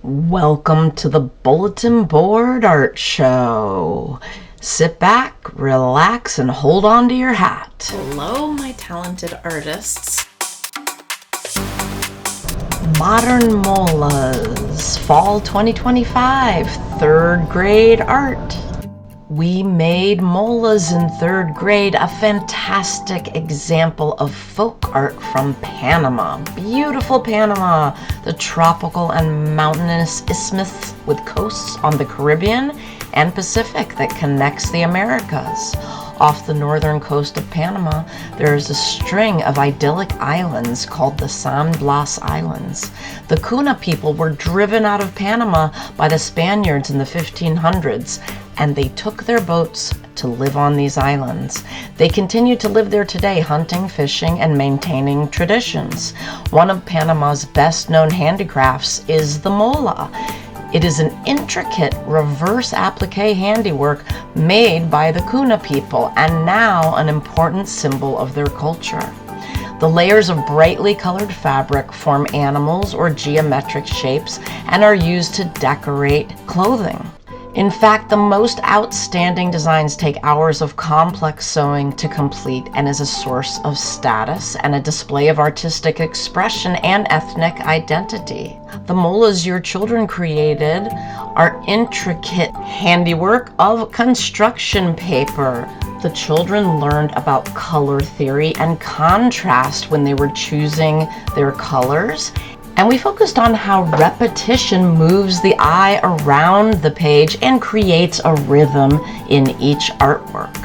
Welcome to the Bulletin Board Art Show. Sit back, relax, and hold on to your hat. Hello, my talented artists. Modern Molas, Fall 2025, third grade art. We made Molas in third grade, a fantastic example of folk art from Panama. Beautiful Panama, the tropical and mountainous isthmus with coasts on the Caribbean and Pacific that connects the Americas. Off the northern coast of Panama, there is a string of idyllic islands called the San Blas Islands. The Kuna people were driven out of Panama by the Spaniards in the 1500s, and they took their boats to live on these islands. They continue to live there today, hunting, fishing, and maintaining traditions. One of Panama's best-known handicrafts is the Mola. It is an intricate reverse applique handiwork made by the Kuna people and now an important symbol of their culture. The layers of brightly colored fabric form animals or geometric shapes and are used to decorate clothing. In fact, the most outstanding designs take hours of complex sewing to complete and is a source of status and a display of artistic expression and ethnic identity. The molas your children created are intricate handiwork of construction paper. The children learned about color theory and contrast when they were choosing their colors. And we focused on how repetition moves the eye around the page and creates a rhythm in each artwork.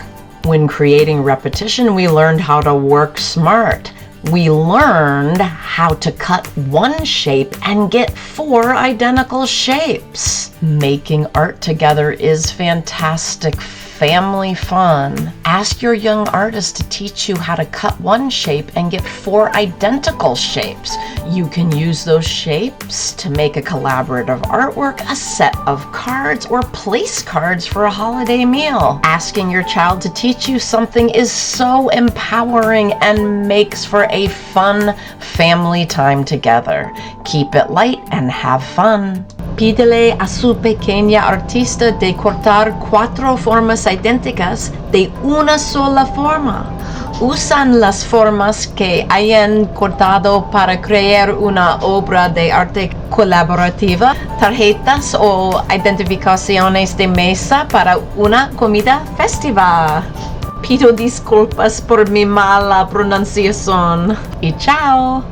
When creating repetition, we learned how to work smart. We learned how to cut one shape and get 4 identical shapes. Making art together is fantastic family fun. Ask your young artist to teach you how to cut one shape and get 4 identical shapes. You can use those shapes to make a collaborative artwork, a set of cards, or place cards for a holiday meal. Asking your child to teach you something is so empowering and makes for a fun family time together. Keep it light and have fun. Pídele a su pequeña artista de cortar 4 formas idénticas de una sola forma. Usan las formas que hayan cortado para crear una obra de arte colaborativa, tarjetas o identificaciones de mesa para una comida festiva. Pido disculpas por mi mala pronunciación y chao.